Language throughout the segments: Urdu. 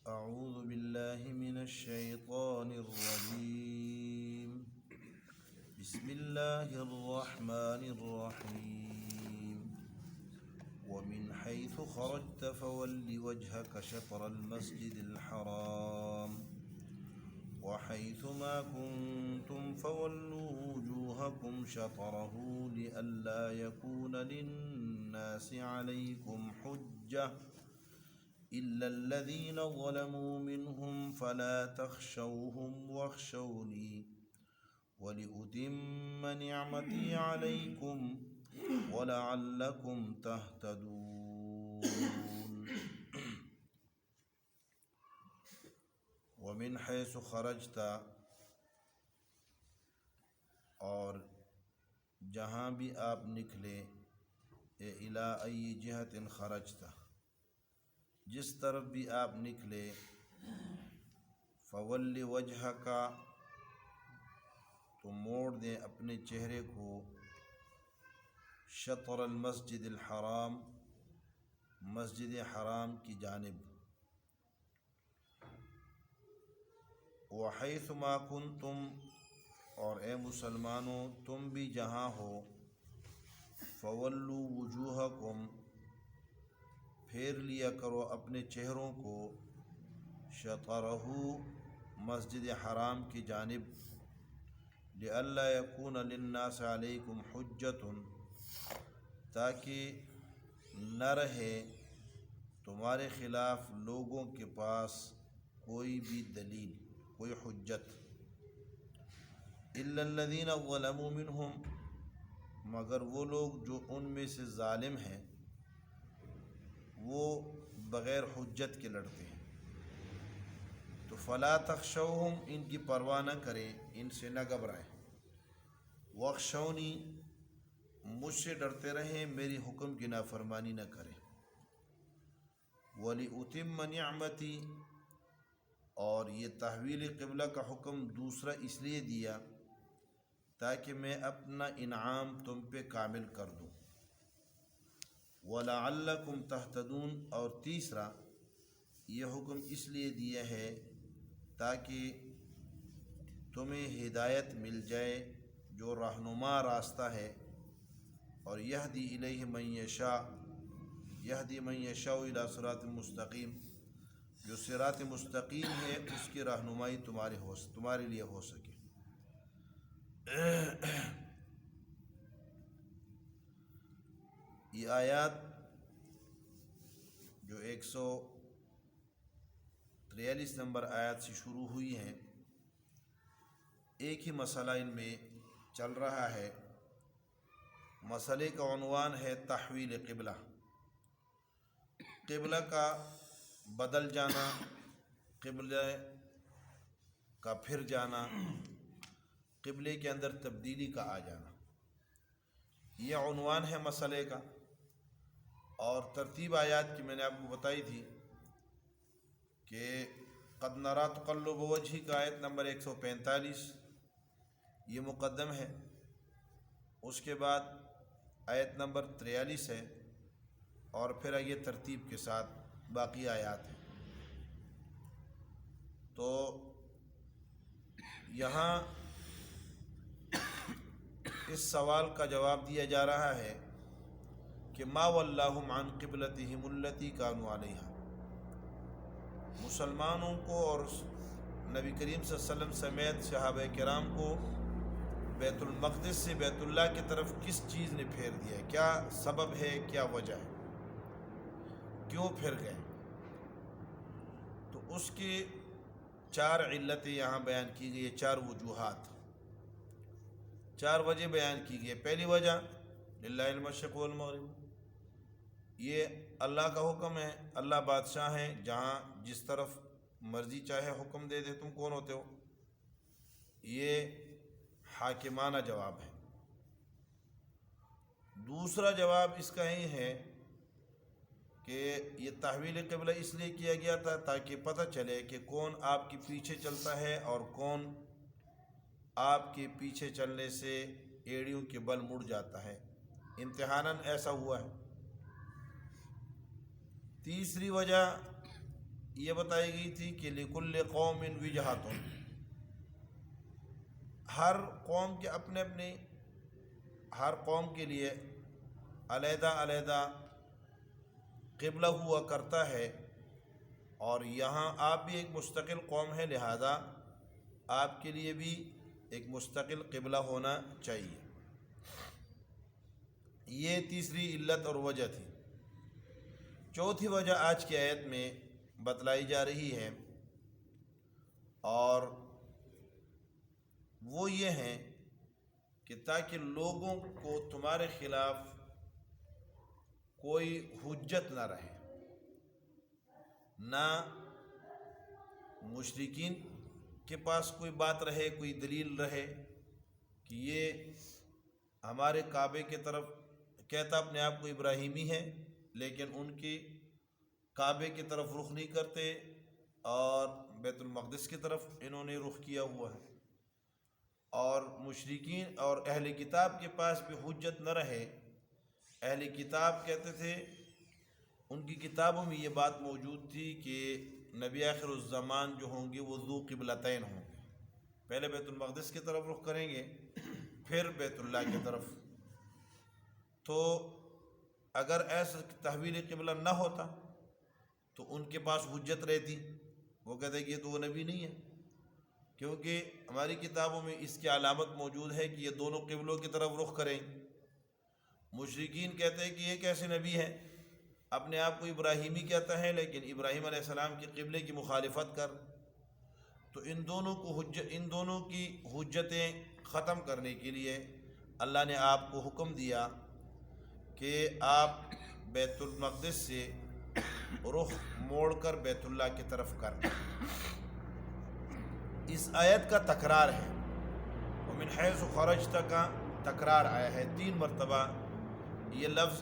أعوذ بالله من الشيطان الرجيم. بسم الله الرحمن الرحيم. ومن حيث خرجت فول وجهك شطر المسجد الحرام وحيث ما كنتم فولوا وجوهكم شطره لئلا يكون للناس عليكم حجة إلا الذين ظلموا منهم فلا تخشوهم واخشوني ولأتم نعمتي عليكم ولعلكم تهتدون. ومن حيث خرجت، اور جہاں بھی آپ نکلے، الی ای جہت خرجت، جس طرف بھی آپ نکلے، فول وجہ کا، تو موڑ دیں اپنے چہرے کو، شطر المسجد الحرام، مسجد حرام کی جانب، وحیث ما کنتم، اور اے مسلمانوں تم بھی جہاں ہو، فولوا وجوہکم، پھیر لیا کرو اپنے چہروں کو، شطرہ، مسجد حرام کی جانب، لئلا یکون للناس علیکم حجۃ، تاکہ نہ رہے تمہارے خلاف لوگوں کے پاس کوئی بھی دلیل، کوئی حجت، الا الذین ظلموا منہم، مگر وہ لوگ جو ان میں سے ظالم ہیں، وہ بغیر حجت کے لڑتے ہیں، تو فلا تخشوہم، ان کی پرواہ نہ کریں، ان سے نہ گھبرائیں، واخشونی، مجھ سے ڈرتے رہیں، میری حکم کی نافرمانی نہ کریں، وَلِأُتِمَّ نِعْمَتِي، اور یہ تحویل قبلہ کا حکم دوسرا اس لیے دیا تاکہ میں اپنا انعام تم پہ کامل کر دوں، وَلَعَلَّكُمْ تَهْتَدُونَ، اور تیسرا یہ حکم اس لیے دیا ہے تاکہ تمہیں ہدایت مل جائے، جو رہنما راستہ ہے، اور یہدی الیہ من یشاء، یہدی من یشاء الی صراط مستقیم، جو صراط مستقیم ہے اس کی رہنمائی تمہارے لیے ہو سکے۔ یہ آیات جو 143 نمبر آیات سے شروع ہوئی ہیں، ایک ہی مسئلہ ان میں چل رہا ہے۔ مسئلے کا عنوان ہے تحویل قبلہ، قبلہ کا بدل جانا، قبلہ کا پھر جانا، قبلے کے اندر تبدیلی کا آ جانا، یہ عنوان ہے مسئلے کا۔ اور ترتیب آیات کی میں نے آپ کو بتائی تھی کہ قد نری تقلب وجہک، آیت نمبر 145 یہ مقدم ہے، اس کے بعد آیت نمبر 43 ہے، اور پھر آگے ترتیب کے ساتھ باقی آیات ہیں۔ تو یہاں اس سوال کا جواب دیا جا رہا ہے کہ ما ولاہم عن قبلتہم التی کانوا علیہا، مسلمانوں کو اور نبی کریم صلی اللہ علیہ وسلم سمیت صحابہ کرام کو بیت المقدس سے بیت اللہ کی طرف کس چیز نے پھیر دیا ہے، کیا سبب ہے، کیا وجہ ہے، کیوں پھر گئے؟ تو اس کی 4 علتیں یہاں بیان کی گئی، 4 وجوہات، 4 وجہ بیان کی گئی۔ پہلی وجہ للہ المشرق والمغرب، یہ اللہ کا حکم ہے، اللہ بادشاہ ہیں، جہاں جس طرف مرضی چاہے حکم دے دے۔ تم کون ہوتے ہو؟ یہ حاکمانہ جواب ہے۔ دوسرا جواب اس کا یہ ہے کہ یہ تحویل قبلہ اس لیے کیا گیا تھا تاکہ پتہ چلے کہ کون آپ کے پیچھے چلتا ہے اور کون آپ کے پیچھے چلنے سے ایڑیوں کے بل مڑ جاتا ہے، امتحاناً ایسا ہوا ہے۔ تیسری وجہ یہ بتائی گئی تھی کہ لکل قوم وجہۃ، ہر قوم کے اپنے اپنے، ہر قوم کے لیے علیحدہ علیحدہ قبلہ ہوا کرتا ہے، اور یہاں آپ بھی ایک مستقل قوم ہے، لہذا آپ کے لیے بھی ایک مستقل قبلہ ہونا چاہیے۔ یہ تیسری علت اور وجہ تھی۔ چوتھی وجہ آج کی آیت میں بتلائی جا رہی ہے، اور وہ یہ ہے کہ تاکہ لوگوں کو تمہارے خلاف کوئی حجت نہ رہے، نہ مشرکین کے پاس کوئی بات رہے، کوئی دلیل رہے کہ یہ ہمارے کعبے کی طرف کہتا اپنے آپ کو ابراہیمی ہے، لیکن ان کی کعبے کی طرف رخ نہیں کرتے اور بیت المقدس کی طرف انہوں نے رخ کیا ہوا ہے۔ اور مشرکین اور اہل کتاب کے پاس بھی حجت نہ رہے۔ اہل کتاب کہتے تھے، ان کی کتابوں میں یہ بات موجود تھی کہ نبی آخر الزمان جو ہوں گے وہ ذو قبلتین ہوں گے، پہلے بیت المقدس کی طرف رخ کریں گے، پھر بیت اللہ کی طرف۔ تو اگر ایسا تحویل قبلہ نہ ہوتا تو ان کے پاس حجت رہتی، وہ کہتے کہ یہ تو وہ نبی نہیں ہے، کیونکہ ہماری کتابوں میں اس کی علامت موجود ہے کہ یہ دونوں قبلوں کی طرف رخ کریں۔ مشرکین کہتے ہیں کہ یہ کیسے نبی ہے، اپنے آپ کو ابراہیمی کہتا ہے لیکن ابراہیم علیہ السلام کے قبلے کی مخالفت کر۔ تو ان دونوں کی حجتیں ختم کرنے کے لیے اللہ نے آپ کو حکم دیا کہ آپ بیت المقدس سے رخ موڑ کر بیت اللہ کی طرف کریں۔ اس آیت کا تکرار ہے، ومن حیث خرجت کا تکرار آیا ہے 3 مرتبہ۔ یہ لفظ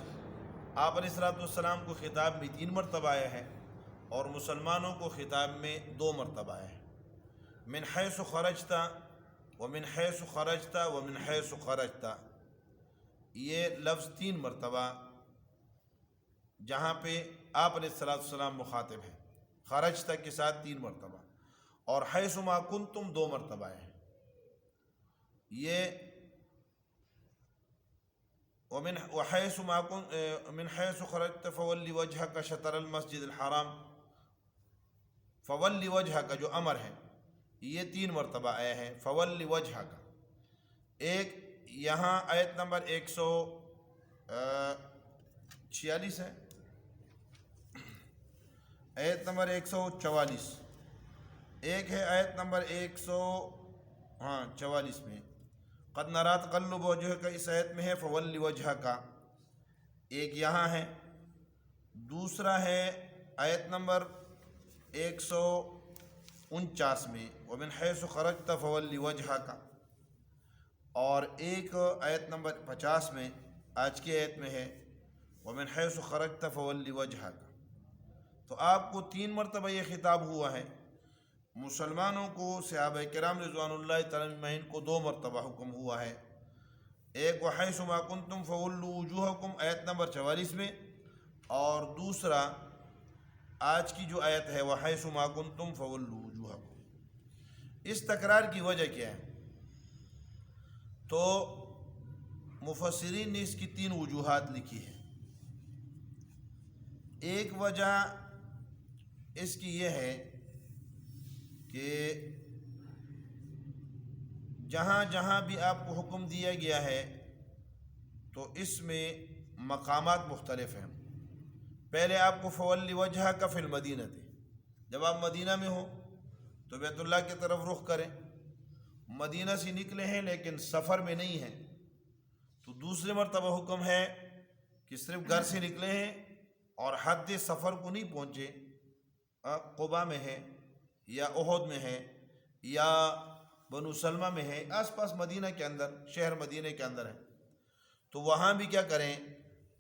آپ علیہ السلام کو خطاب میں 3 مرتبہ آیا ہے، اور مسلمانوں کو خطاب میں 2 مرتبہ آیا ہے۔ من حیث خرجت، ومن حیث خرجت، ومن حیث خرجت، یہ لفظ 3 مرتبہ جہاں پہ آپ علیہ السلام مخاطب ہیں، خرجت کے ساتھ 3 مرتبہ، اور حیث ما کنتم 2 مرتبہ ہے۔ یہ وحیث ما من حیث خرجت فولی وجہک شطر المسجد الحرام، فولی وجہک جو امر ہے یہ 3 مرتبہ آیا ہے، فولی وجہک۔ ایک یہاں آیت نمبر 146 ہے، آیت نمبر 144، ایک ہے آیت نمبر 144 میں قد نرا تقلب وجہک، اس آیت میں ہے فولی وجہک، ایک یہاں ہے، دوسرا ہے آیت نمبر 149 میں ومن حیث خرجت فولی وجہک، اور ایک آیت نمبر 50 میں آج کی آیت میں ہے ومن حیث خرجت فولی وجہک۔ تو آپ کو 3 مرتبہ یہ خطاب ہوا ہے، مسلمانوں کو صحابہ کرام رضوان اللہ تعالی اجمعین کو 2 مرتبہ حکم ہوا ہے، ایک وحیث ما کنتم فولوا وجوہکم آیت نمبر 44 میں، اور دوسرا آج کی جو آیت ہے وحیث ما کنتم فولوا وجوہکم۔ اس تکرار کی وجہ کیا ہے؟ تو مفسرین نے اس کی 3 وجوہات لکھی ہے۔ ایک وجہ اس کی یہ ہے کہ جہاں جہاں بھی آپ کو حکم دیا گیا ہے تو اس میں مقامات مختلف ہیں۔ پہلے آپ کو فولی وجہک فی المدینہ تھے، جب آپ مدینہ میں ہو تو بیت اللہ کی طرف رخ کریں، مدینہ سے نکلے ہیں لیکن سفر میں نہیں ہیں تو دوسرے مرتبہ حکم ہے کہ صرف گھر سے نکلے ہیں اور حد سفر کو نہیں پہنچے، قبا میں ہے یا احد میں ہے یا بنو سلمہ میں ہے، آس پاس مدینہ کے اندر، شہر مدینہ کے اندر ہے، تو وہاں بھی کیا کریں؟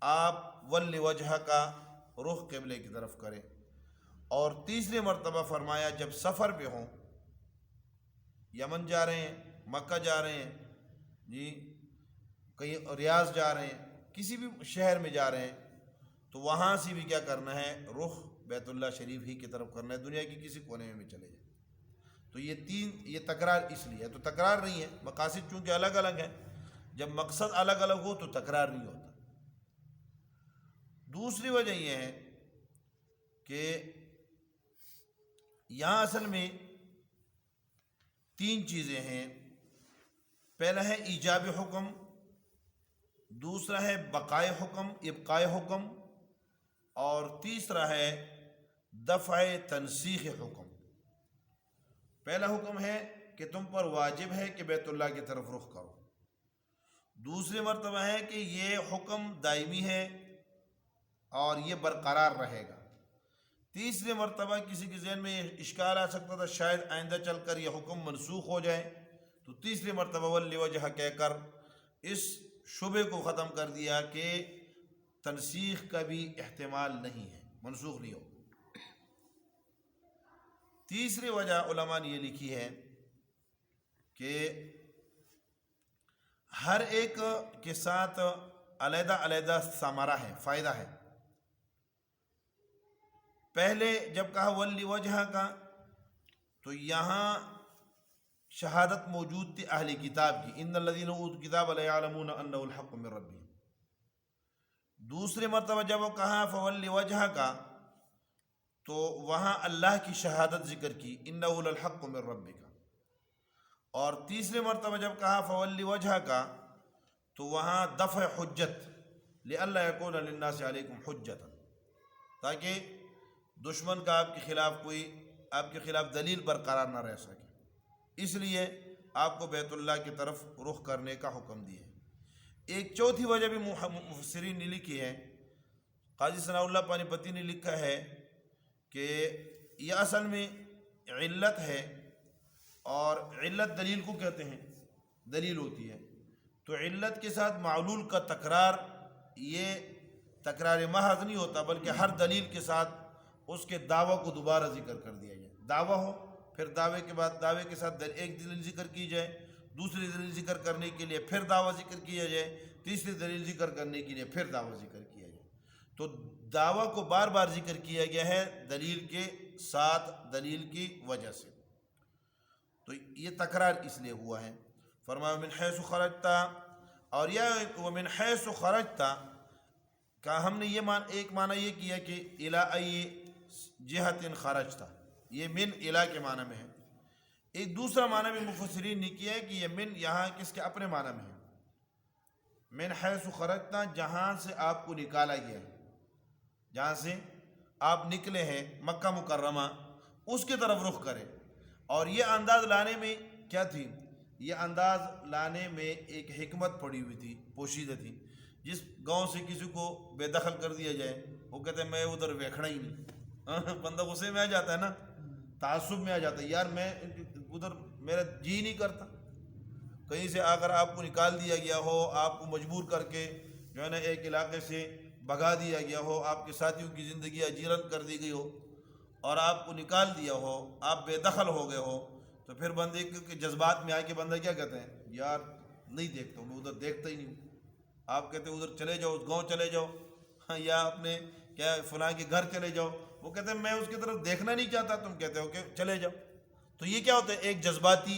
آپ ولی وجہ کا رخ قبلے کی طرف کریں۔ اور تیسرے مرتبہ فرمایا جب سفر پہ ہوں، یمن جا رہے ہیں، مکہ جا رہے ہیں، جی کہیں ریاض جا رہے ہیں، کسی بھی شہر میں جا رہے ہیں، تو وہاں سے بھی کیا کرنا ہے؟ رخ بیت اللہ شریف ہی کی طرف کرنا ہے، دنیا کی کسی کونے میں چلے جائیں۔ تو یہ تکرار اس لیے ہے، تو تکرار نہیں ہے، مقاصد چونکہ الگ الگ ہیں، جب مقصد الگ الگ ہو تو تکرار نہیں ہوتا۔ دوسری وجہ یہ ہے کہ یہاں اصل میں 3 چیزیں ہیں۔ پہلا ہے ایجاب حکم، دوسرا ہے بقائے حکم، ابقائے حکم، اور تیسرا ہے دفع تنسیخ حکم۔ پہلا حکم ہے کہ تم پر واجب ہے کہ بیت اللہ کی طرف رخ کرو، دوسری مرتبہ ہے کہ یہ حکم دائمی ہے اور یہ برقرار رہے گا، تیسری مرتبہ کسی کے ذہن میں اشکال آ سکتا تھا شاید آئندہ چل کر یہ حکم منسوخ ہو جائے، تو تیسری مرتبہ ولی وجہ کہہ کر اس شبے کو ختم کر دیا کہ تنسیخ کا بھی احتمال نہیں ہے، منسوخ نہیں ہو۔ تیسری وجہ علماء نے یہ لکھی ہے کہ ہر ایک کے ساتھ علیحدہ علیحدہ ثمرہ ہے، فائدہ ہے۔ پہلے جب کہا ولی وجہ کا تو یہاں شہادت موجود تھی اہل کتاب کی، ان الذین اوتوا الکتاب لیعلمون انہ الحق من ربہم۔ دوسری مرتبہ جب وہ کہا فولی وجہ کا تو وہاں اللہ کی شہادت ذکر کی، انہ للحق من ربک، اور تیسری مرتبہ جب کہا فولی وجہ کا تو وہاں دفع حجت، لئلا یکون للناس علیکم حجتا، تاکہ دشمن کا آپ کے خلاف دلیل برقرار نہ رہ سکے، اس لیے آپ کو بیت اللہ کی طرف رخ کرنے کا حکم دیا ہے۔ ایک چوتھی وجہ بھی مفسرین نے لکھی ہے، قاضی ثناء اللہ پانی پتی نے لکھا ہے کہ یہ اصل میں علت ہے، اور علت دلیل کو کہتے ہیں، دلیل ہوتی ہے، تو علت کے ساتھ معلول کا تکرار، یہ تکرار محض نہیں ہوتا، بلکہ ہر دلیل کے ساتھ اس کے دعویٰ کو دوبارہ ذکر کر دیا جائے، دعویٰ ہو پھر دعوے کے بعد دعوے کے ساتھ ایک دلیل ذکر کی جائے، دوسری دلیل ذکر کرنے کے لیے پھر دعویٰ ذکر کیا جائے، تیسری دلیل ذکر کرنے کے لیے پھر دعویٰ ذکر کیا جائے، تو دعویٰ کو بار بار ذکر کیا گیا ہے دلیل کے ساتھ، دلیل کی وجہ سے، تو یہ تکرار اس لیے ہوا ہے۔ فرمایا من حیث خرجتا، اور یا ومن حیث خرجتا کا ہم نے ایک معنی یہ کیا کہ الی ای جہت خرجتا، یہ من الی کے معنی میں ہے۔ ایک دوسرا معنی بھی مفسرین نے کیا ہے کہ یہ من یہاں کس کے اپنے معنی میں ہے، من حیث خرجتا جہاں سے آپ کو نکالا گیا ہے، جہاں سے آپ نکلے ہیں مکہ مکرمہ اس کی طرف رخ کریں۔ اور یہ انداز لانے میں کیا تھی، یہ انداز لانے میں ایک حکمت پڑی ہوئی تھی، پوشیدہ تھی۔ جس گاؤں سے کسی کو بے دخل کر دیا جائے، وہ کہتے ہیں میں ادھر ویکھنا ہی نہیں، بندہ غصے میں آ جاتا ہے نا، تعصب میں آ جاتا ہے، یار میں ادھر میرا جی نہیں کرتا۔ کہیں سے اگر آپ کو نکال دیا گیا ہو، آپ کو مجبور کر کے جو ہے نا ایک علاقے سے بھگا دیا گیا ہو، آپ کے ساتھیوں کی زندگی اجیرن کر دی گئی ہو اور آپ کو نکال دیا ہو، آپ بے دخل ہو گئے ہو، تو پھر بندے کے جذبات میں آ کے بندہ کیا کہتے ہیں، یار نہیں دیکھتا ہوں، میں ادھر دیکھتا ہی نہیں ہوں۔ آپ کہتے ہیں ادھر چلے جاؤ، اس گاؤں چلے جاؤ، یا اپنے کیا فلاں کے گھر چلے جاؤ، وہ کہتے ہیں میں اس کی طرف دیکھنا نہیں چاہتا، تم کہتے ہو کہ چلے جاؤ۔ تو یہ کیا ہوتا ہے، ایک جذباتی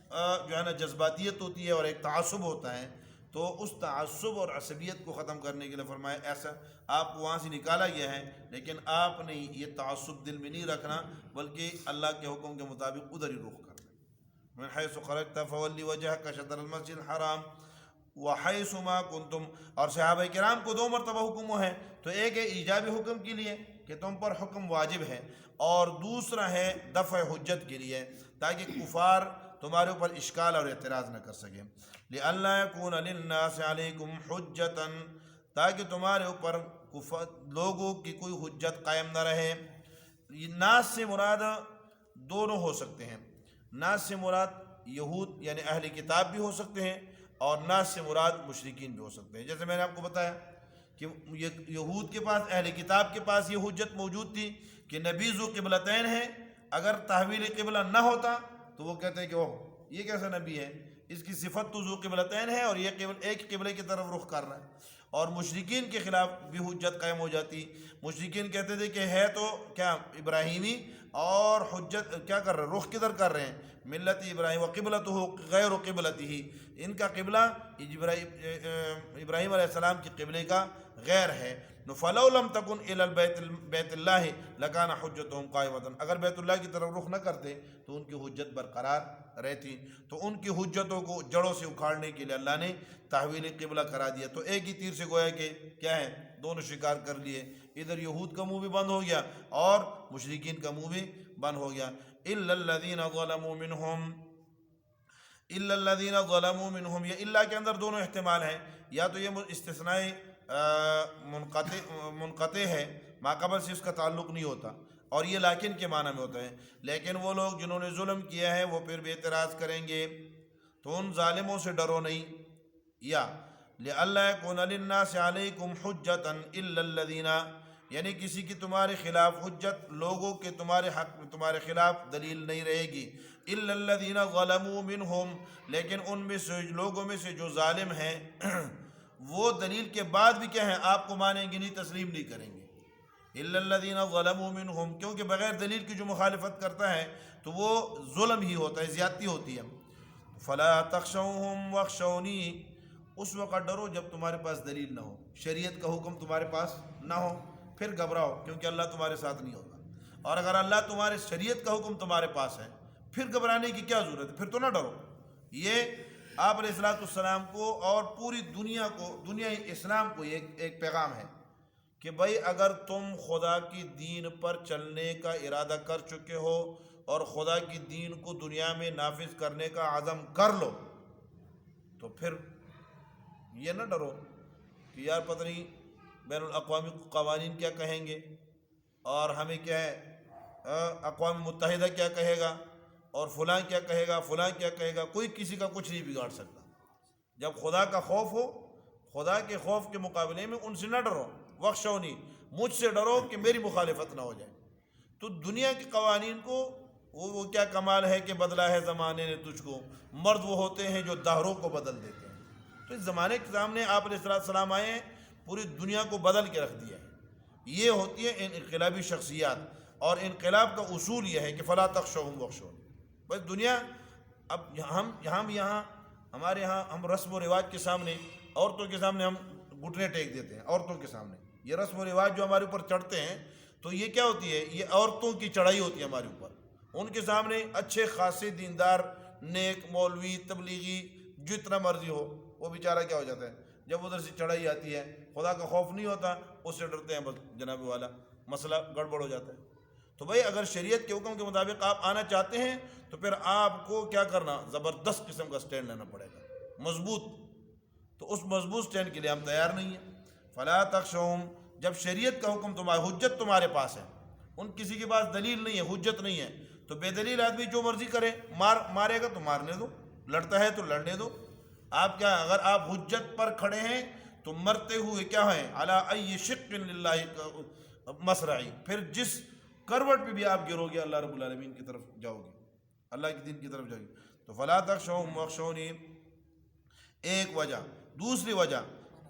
جو ہے نا جذباتیت ہوتی ہے اور ایک تعصب ہوتا ہے، تو اس تعصب اور عصبیت کو ختم کرنے کے لیے فرمایا ایسا آپ کو وہاں سے نکالا گیا ہے، لیکن آپ نے یہ تعصب دل میں نہیں رکھنا، بلکہ اللہ کے حکم کے مطابق ادھر ہی رخ کرنا۔ من حیث خرجت فولی وجہک شطر المسجد الحرام وحیث ما کنتم، اور صحابہ کرام کو 2 مرتبہ حکم ہے، تو ایک ہے ایجابی حکم کے لیے کہ تم پر حکم واجب ہے، اور دوسرا ہے دفع حجت کے لیے تاکہ کفار تمہارے اوپر اشکال اور اعتراض نہ کر سکیں، لئلا یکون للناس علیکم حجتا، تاکہ تمہارے اوپر لوگوں کی کوئی حجت قائم نہ رہے۔ ناس سے مراد دونوں ہو سکتے ہیں، ناس سے مراد یہود یعنی اہل کتاب بھی ہو سکتے ہیں، اور ناس سے مراد مشرکین بھی ہو سکتے ہیں۔ جیسے میں نے آپ کو بتایا کہ یہود کے پاس، اہل کتاب کے پاس یہ حجت موجود تھی کہ نبی ذو قبلتین ہے، اگر تحویل قبلہ نہ ہوتا تو وہ کہتے ہیں کہ اوہ یہ کیسا نبی ہے، اس کی صفت تو ذو قبلتین ہے اور یہ ایک قبلے کی طرف رخ کر رہا ہے۔ اور مشرکین کے خلاف بھی حجت قائم ہو جاتی. مشرکین کہتے تھے کہ ہے تو کیا ابراہیمی اور حجت کیا کر رہے ہیں, رخ کدھر کر رہے ہیں, ملت ابراہیم و قبلتہ غیر قبلتہ, ان کا قبلہ ابراہیم علیہ السلام کی قبلے کا غیر ہے. فلو لم تکن الی بیت اللہ لکان حجتہم قائمۃ, اگر بیت اللہ کی طرف رخ نہ کرتے تو ان کی حجت برقرار رہتی. تو ان کی حجتوں کو جڑوں سے اکھاڑنے کے لیے اللہ نے تحویل قبلہ کرا دیا. تو ایک ہی تیر سے گویا کہ کیا ہے, دونوں شکار کر لیے. ادھر یہود کا منہ بھی بند ہو گیا اور مشرکین کا منہ بھی بند ہو گیا. الا الذین ظلموا منہم, الا الذین ظلموا منہم, یہ اللہ کے اندر دونوں احتمال ہیں, یا تو یہ استثناء منقطع ہے, ماقبل سے اس کا تعلق نہیں ہوتا, اور یہ لیکن کے معنی میں ہوتا ہے. لیکن وہ لوگ جنہوں نے ظلم کیا ہے وہ پھر بھی اعتراض کریں گے, تو ان ظالموں سے ڈرو نہیں. یا لئلا یکون للناس علیکم حجۃ الا الذین, یعنی کسی کی تمہارے خلاف حجت, لوگوں کے تمہارے حق میں تمہارے خلاف دلیل نہیں رہے گی, الا الذین ظلموا منہم, لیکن ان میں سے لوگوں میں سے جو ظالم ہیں وہ دلیل کے بعد بھی کیا ہیں, آپ کو مانیں گے نہیں, تسلیم نہیں کریں گے. الا الذین ظلموا منہم, کیونکہ بغیر دلیل کی جو مخالفت کرتا ہے تو وہ ظلم ہی ہوتا ہے, زیادتی ہوتی ہے. فلا تخشوہم واخشونی, اس وقت ڈرو جب تمہارے پاس دلیل نہ ہو, شریعت کا حکم تمہارے پاس نہ ہو, پھر گھبراؤ کیونکہ اللہ تمہارے ساتھ نہیں ہوگا. اور اگر اللہ تمہارے شریعت کا حکم تمہارے پاس ہے پھر گھبرانے کی کیا ضرورت ہے, پھر تو نہ ڈرو. یہ آپ علیہ الصلوۃ والسلام کو اور پوری دنیا کو, دنیا اسلام کو ایک پیغام ہے کہ بھائی اگر تم خدا کی دین پر چلنے کا ارادہ کر چکے ہو اور خدا کی دین کو دنیا میں نافذ کرنے کا عزم کر لو, تو پھر یہ نہ ڈرو کہ یار پتہ نہیں بین الاقوامی قوانین کیا کہیں گے, اور ہمیں کیا ہے اقوام متحدہ کیا کہے گا, اور فلاں کیا کہے گا, فلاں کیا کہے گا. کوئی کسی کا کچھ نہیں بگاڑ سکتا. جب خدا کا خوف ہو, خدا کے خوف کے مقابلے میں ان سے نہ ڈرو. واخشونی, مجھ سے ڈرو کہ میری مخالفت نہ ہو جائے. تو دنیا کے قوانین کو وہ کیا کمال ہے کہ بدلا ہے زمانے نے تجھ کو. مرد وہ ہوتے ہیں جو دہروں کو بدل دیتے ہیں. تو اس زمانے کے سامنے آپ علیہ السلام آئے ہیں, پوری دنیا کو بدل کے رکھ دیا ہے. یہ ہوتی ہے انقلابی شخصیات, اور انقلاب کا اصول یہ ہے کہ فلا تخشوہم واخشونی. بس دنیا اب یہاں ہمارے یہاں ہم رسم و رواج کے سامنے, عورتوں کے سامنے ہم گھٹنے ٹیک دیتے ہیں. عورتوں کے سامنے یہ رسم و رواج جو ہمارے اوپر چڑھتے ہیں, تو یہ کیا ہوتی ہے, یہ عورتوں کی چڑھائی ہوتی ہے ہمارے اوپر. ان کے سامنے اچھے خاصے دیندار, نیک, مولوی, تبلیغی, جتنا مرضی ہو, وہ بیچارہ کیا ہو جاتا ہے جب ادھر سے چڑھائی آتی ہے, خدا کا خوف نہیں ہوتا, اس سے ڈرتے ہیں, بس جناب والا مسئلہ گڑبڑ ہو جاتا ہے. تو بھائی اگر شریعت کے حکم کے مطابق آپ آنا چاہتے ہیں تو پھر آپ کو کیا کرنا, زبردست قسم کا سٹینڈ لینا پڑے گا, مضبوط. تو اس مضبوط سٹینڈ کے لیے ہم تیار نہیں ہیں. فلا تخشوہم, جب شریعت کا حکم تمہارے, حجت تمہارے پاس ہے, ان کسی کے پاس دلیل نہیں ہے, حجت نہیں ہے, تو بے دلیل آدمی جو مرضی کرے, مارے گا تو مارنے دو, لڑتا ہے تو لڑنے دو. آپ کیا, اگر آپ حجت پر کھڑے ہیں تو مرتے ہوئے کیا ہیں, علی ای شق للہ مسرعی, پھر جس کروٹ پہ بھی آپ گرو گے اللہ رب العالمین کی طرف جاؤ گے, اللہ کی دین کی طرف جاؤ گے. تو فلا تخشوہم واخشونی ایک وجہ. دوسری وجہ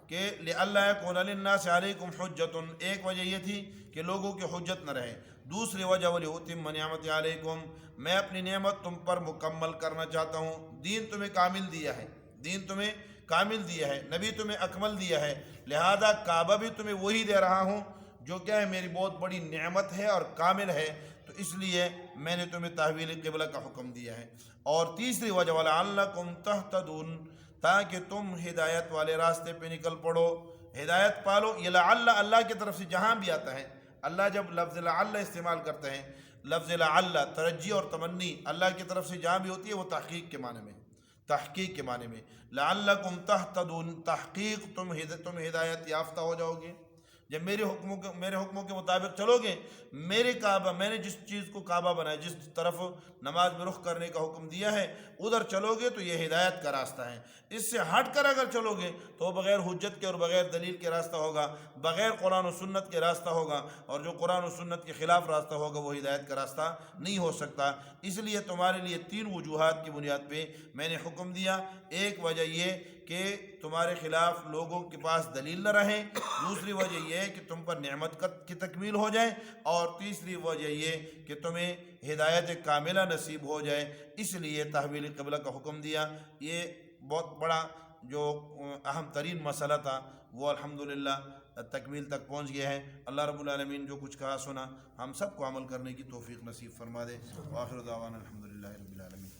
کہ لئلا یکون للناس علیکم حجۃ, ایک وجہ یہ تھی کہ لوگوں کی حجت نہ رہے. دوسری وجہ ولأتم نعمتی علیکم, میں اپنی نعمت تم پر مکمل کرنا چاہتا ہوں. دین تمہیں کامل دیا ہے, دین تمہیں کامل دیا ہے, نبی تمہیں اکمل دیا ہے, لہذا کعبہ بھی تمہیں وہی دے رہا ہوں جو کیا ہے میری بہت بڑی نعمت ہے اور کامل ہے. تو اس لیے میں نے تمہیں تحویل قبلہ کا حکم دیا ہے. اور تیسری وجہ وَلَعَلَّكُمْ تَهْتَدُونَ, تاکہ تم ہدایت والے راستے پہ نکل پڑو, ہدایت پالو. یہ لعل اللہ کی طرف سے جہاں بھی آتا ہے, اللہ جب لفظ لعل استعمال کرتے ہیں, لفظ لعل ترجی اور تمنی اللہ کی طرف سے جہاں بھی ہوتی ہے وہ تحقیق کے معنی میں, تحقیق کے معنی میں. لعلکم تہتدون, تحقیق تم ہدایت یافتہ ہو جاؤ گے جب میرے حکموں کے مطابق چلو گے. میرے کعبہ, میں نے جس چیز کو کعبہ بنایا, جس طرف نماز میں رخ کرنے کا حکم دیا ہے, ادھر چلو گے تو یہ ہدایت کا راستہ ہے. اس سے ہٹ کر اگر چلو گے تو بغیر حجت کے اور بغیر دلیل کے راستہ ہوگا, بغیر قرآن و سنت کے راستہ ہوگا, اور جو قرآن و سنت کے خلاف راستہ ہوگا وہ ہدایت کا راستہ نہیں ہو سکتا. اس لیے تمہارے لیے 3 وجوہات کی بنیاد پہ میں نے حکم دیا. ایک وجہ یہ کہ تمہارے خلاف لوگوں کے پاس دلیل نہ رہیں، دوسری وجہ یہ ہے کہ تم پر نعمت کی تکمیل ہو جائے، اور تیسری وجہ یہ کہ تمہیں ہدایت کاملہ نصیب ہو جائے، اس لیے تحویل قبلہ کا حکم دیا۔ یہ بہت بڑا جو اہم ترین مسئلہ تھا وہ الحمدللہ تکمیل تک پہنچ گیا ہے۔ اللہ رب العالمین جو کچھ کہا سنا ہم سب کو عمل کرنے کی توفیق نصیب فرما دے۔ وآخر دعوانا الحمدللہ رب العالمین۔